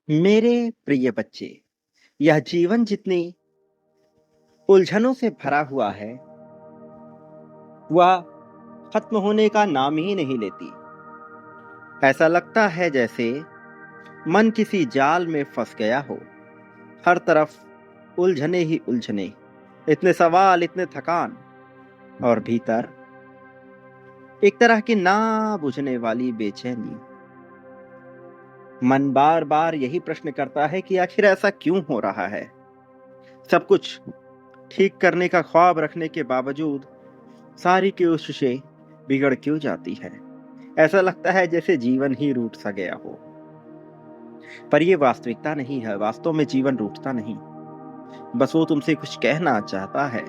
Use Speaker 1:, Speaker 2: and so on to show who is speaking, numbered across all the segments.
Speaker 1: मेरे प्रिय बच्चे, यह जीवन जितनी उलझनों से भरा हुआ है, वह खत्म होने का नाम ही नहीं लेती। ऐसा लगता है जैसे मन किसी जाल में फंस गया हो। हर तरफ उलझने ही उलझने, इतने सवाल, इतने थकान, और भीतर एक तरह की ना बुझने वाली बेचैनी। मन बार बार यही प्रश्न करता है कि आखिर ऐसा क्यों हो रहा है। सब कुछ ठीक करने का ख्वाब रखने के बावजूद सारी कोशिशें बिगड़ क्यों जाती है। ऐसा लगता है जैसे जीवन ही रूठ सा गया हो। पर यह वास्तविकता नहीं है। वास्तव में जीवन रूठता नहीं, बस वो तुमसे कुछ कहना चाहता है,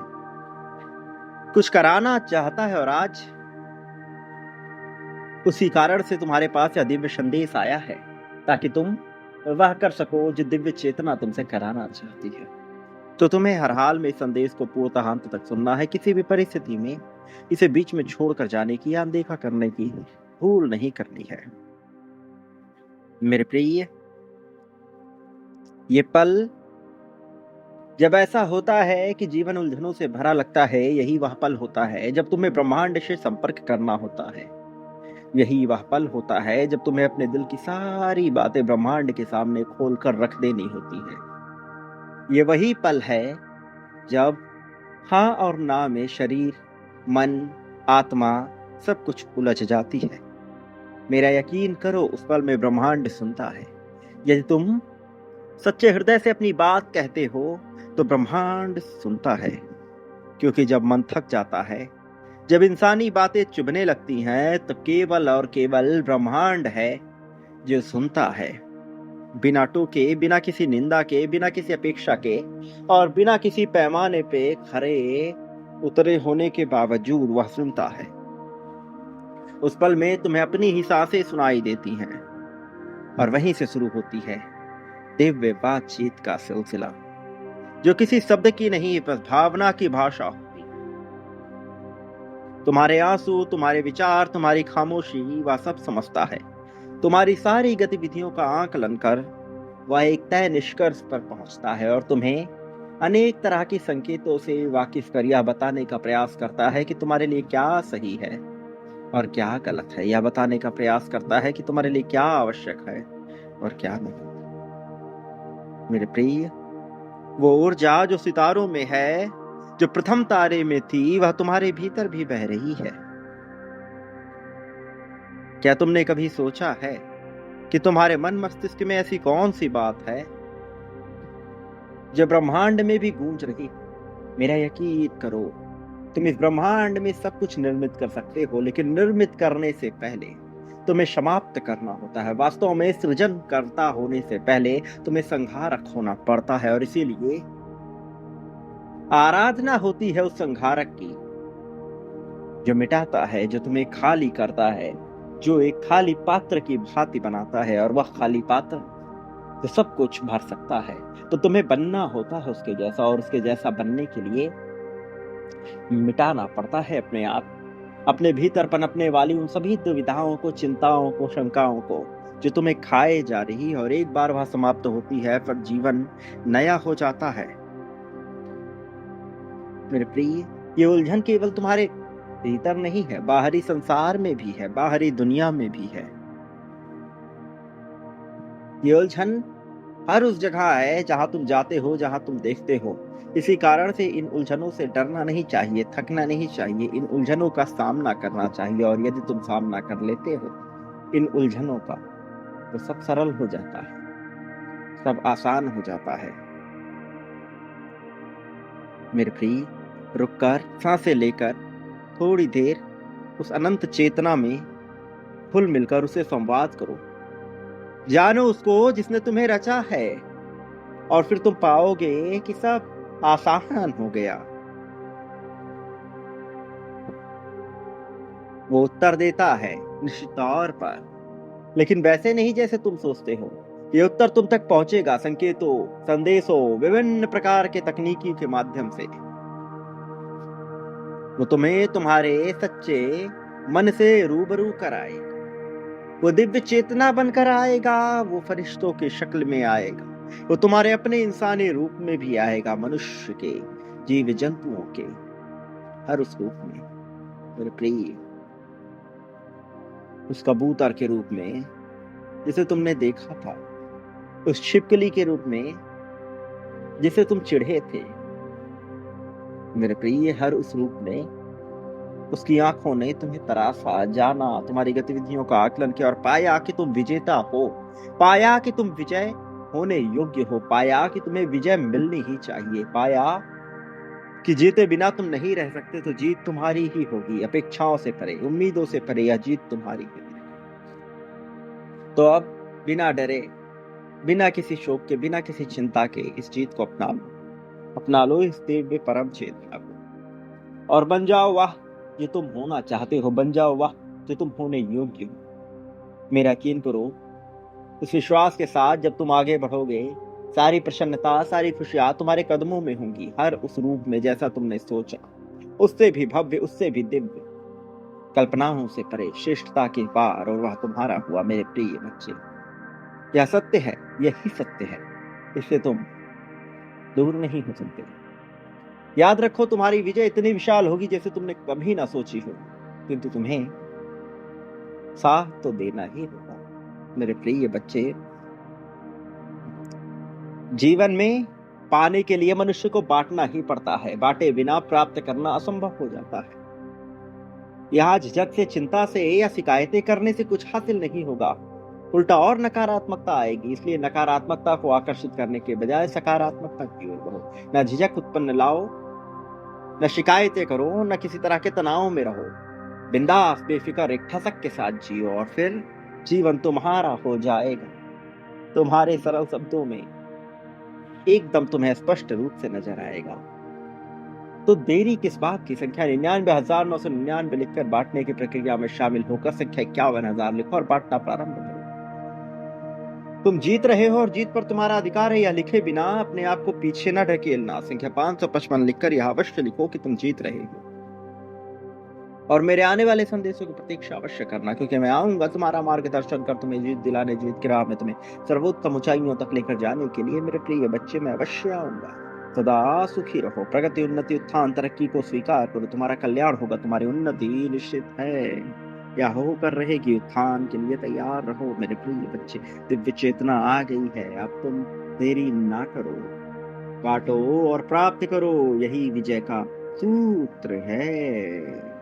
Speaker 1: कुछ कराना चाहता है। और आज उसी कारण से तुम्हारे पास यह दिव्य संदेश आया है, ताकि तुम वह कर सको जो दिव्य चेतना तुमसे कराना चाहती है। तो तुम्हें हर हाल में इस संदेश को पूर्णतः अंत तक सुनना है। किसी भी परिस्थिति में इसे बीच में छोड़कर जाने की या अनदेखा करने की भूल नहीं करनी है। मेरे प्रिय, ये पल जब ऐसा होता है कि जीवन उलझनों से भरा लगता है, यही वह पल होता है जब तुम्हें ब्रह्मांड से संपर्क करना होता है। यही वह पल होता है जब तुम्हें अपने दिल की सारी बातें ब्रह्मांड के सामने खोलकर रख देनी होती है। ये वही पल है जब हाँ और ना में शरीर, मन, आत्मा सब कुछ उलझ जाती है। मेरा यकीन करो, उस पल में ब्रह्मांड सुनता है। यदि तुम सच्चे हृदय से अपनी बात कहते हो तो ब्रह्मांड सुनता है। क्योंकि जब मन थक जाता है, जब इंसानी बातें चुभने लगती हैं, तो केवल और केवल ब्रह्मांड है जो सुनता है। बिना टोके, बिना किसी निंदा के, बिना किसी अपेक्षा के, और बिना किसी पैमाने पे खरे उतरे होने के बावजूद वह सुनता है। उस पल में तुम्हें अपनी ही सांसें सुनाई देती हैं, और वहीं से शुरू होती है दिव्य बातचीत का सिलसिला, जो किसी शब्द की नहीं, बस भावना की भाषा होती है। तुम्हारे आंसू, तुम्हारे विचार, तुम्हारी खामोशी, वह सब समझता है। तुम्हारी सारी गतिविधियों का आकलन कर वह एक तय निष्कर्ष पर पहुंचता है, और तुम्हें अनेक तरह की संकेतों से वाकिफ कर यह बताने का प्रयास करता है कि तुम्हारे लिए क्या सही है और क्या गलत है। यह बताने का प्रयास करता है कि तुम्हारे लिए क्या आवश्यक है और क्या नहीं। मेरे प्रिय, वो ऊर्जा जो सितारों में है, जो प्रथम तारे में थी, वह तुम्हारे भीतर भी बह रही है। क्या तुमने कभी सोचा है कि तुम्हारे मन मस्तिष्क में ऐसी कौन सी बात है जो ब्रह्मांड में भी गूंज रही? मेरा यकीन करो, तुम इस ब्रह्मांड में सब कुछ निर्मित कर सकते हो, लेकिन निर्मित करने से पहले तुम्हें समाप्त करना होता है। वास्तव में सृजन करता होने से पहले तुम्हें संहारक होना पड़ता है, और इसीलिए आराधना होती है उस संहारक की, जो मिटाता है, जो तुम्हें खाली करता है, जो एक खाली पात्र की भांति बनाता है, और वह खाली पात्र जो सब कुछ भर सकता है। तो तुम्हें बनना होता है उसके जैसा, और उसके जैसा बनने के लिए मिटाना पड़ता है अपने आप, अपने भीतर पनपने वाली उन सभी दुविधाओं को, चिंताओं को, शंकाओं को, जो तुम्हें खाए जा रही है। और एक बार वह समाप्त होती है, पर जीवन नया हो जाता है। मेरे प्रिय, ये उलझन केवल तुम्हारे भीतर नहीं है, बाहरी संसार में भी है, बाहरी दुनिया में भी है। ये उलझन हर उस जगह है जहां तुम जाते हो, जहां तुम देखते हो। इसी कारण से इन उलझनों से डरना नहीं चाहिए, थकना नहीं चाहिए। इन उलझनों का सामना करना चाहिए, और यदि तुम सामना कर लेते हो इन उलझनों का, तो सब सरल हो जाता है, सब आसान हो जाता है। मेरे प्रिय, रुककर सांसें लेकर थोड़ी देर उस अनंत चेतना में घुल मिलकर उसे संवाद करो। जानो उसको जिसने तुम्हें रचा है, और फिर तुम पाओगे कि सब आसान हो गया। वो उत्तर देता है निश्चित तौर पर, लेकिन वैसे नहीं जैसे तुम सोचते हो। ये उत्तर तुम तक पहुंचेगा संकेतों, संदेशों, विभिन्न प्रकार के तकनीकी के माध्यम से। वो तुम्हें तुम्हारे सच्चे मन से रूबरू कराएगा। वो दिव्य चेतना बनकर आएगा, वो फरिश्तों की शक्ल में आएगा, वो तुम्हारे अपने इंसानी रूप में भी आएगा, मनुष्य के, जीव जंतुओं के हर उस रूप में मेरे प्रिय, उस कबूतर के रूप में जिसे तुमने देखा था, उस छिपकली के रूप में जिसे तुम चिढ़े थे मेरे प्रिय, हर उस रूप में उसकी आंखों ने तुम्हें तराशा, जाना, तुम्हारी गतिविधियों का आकलन किया और पाया कि तुम विजेता हो, पाया कि तुम विजय होने योग्य हो, पाया कि तुम्हें विजय मिलनी ही चाहिए, पाया कि जीते बिना तुम नहीं रह सकते, तो जीत तुम्हारी ही होगी, अपेक्षाओं से परे, उम्मीदों से परे, यह जीत तुम्हारी है। तो अब बिना डरे, बिना किसी शोक के, बिना किसी चिंता के इस जीत को अपना लो इस दिव्य परम चेतना को, और बन जाओ वाह जो तुम होना चाहते हो, बन जाओ वाह जो तुम होने योग्य हो। मेरा यकीन करो, उस विश्वास के साथ जब तुम आगे बढ़ोगे, सारी प्रसन्नता, सारी खुशियां तुम्हारे कदमों में होंगी, हर उस रूप में जैसा तुमने सोचा, उससे भी भव्य, उससे भी दिव्य, कल्पनाओं से परे, श्रेष्ठता के पार, और वह तुम्हारा हुआ मेरे प्रिय बच्चे। यह सत्य है, यही सत्य है, इससे तुम दूर नहीं हो सकते। याद रखो, तुम्हारी विजय इतनी विशाल होगी जैसे तुमने कभी ना सोची हो, किंतु तुम्हें साथ तो देना ही होगा मेरे प्रिय बच्चे। जीवन में पाने के लिए मनुष्य को बांटना ही पड़ता है, बांटे बिना प्राप्त करना असंभव हो जाता है। यहाँ झिझक से, चिंता से या शिकायतें करने से कुछ हासिल नहीं होगा, उल्टा और नकारात्मकता आएगी। इसलिए नकारात्मकता को आकर्षित करने के बजाय सकारात्मकता की ओर बढ़ो। न झिझक उत्पन्न लाओ, न शिकायतें करो, न किसी तरह के तनाव में रहो, बिंदास बेफिक्र एक ठसक के साथ जियो, और फिर जीवन तुम्हारा हो जाएगा, तुम्हारे सरल शब्दों में एकदम तुम्हें स्पष्ट रूप से नजर आएगा। तो देरी किस बात की? संख्या 99,999 लिखकर बांटने की प्रक्रिया में शामिल होकर संख्या 51,000 लिखो और बांटना प्रारंभ करो। तुम जीत रहे हो और जीत पर तुम्हारा अधिकार है, यह लिखे बिना अपने आप को पीछे न ढकेलना। संख्या 555 लिखकर यह अवश्य लिखो कि तुम जीत रहे हो, और मेरे आने वाले संदेशों की प्रतीक्षा अवश्य करना, क्योंकि मैं आऊंगा तुम्हारा मार्गदर्शन कर, तुम्हें जीत दिलाने, जीत की राह में तुम्हें सर्वोत्तम ऊंचाइयों तक लेकर जाने के लिए मेरे प्रिय बच्चे, मैं अवश्य आऊंगा। सदा सुखी रहो, प्रगति, उन्नति, उत्थान, तरक्की को स्वीकार करो, तुम्हारा कल्याण होगा, तुम्हारी उन्नति निश्चित है, या होकर रहेगी। उत्थान के लिए तैयार रहो मेरे प्रिय बच्चे, दिव्य चेतना आ गई है, अब तुम देरी ना करो, बांटो और प्राप्त करो, यही विजय का सूत्र है।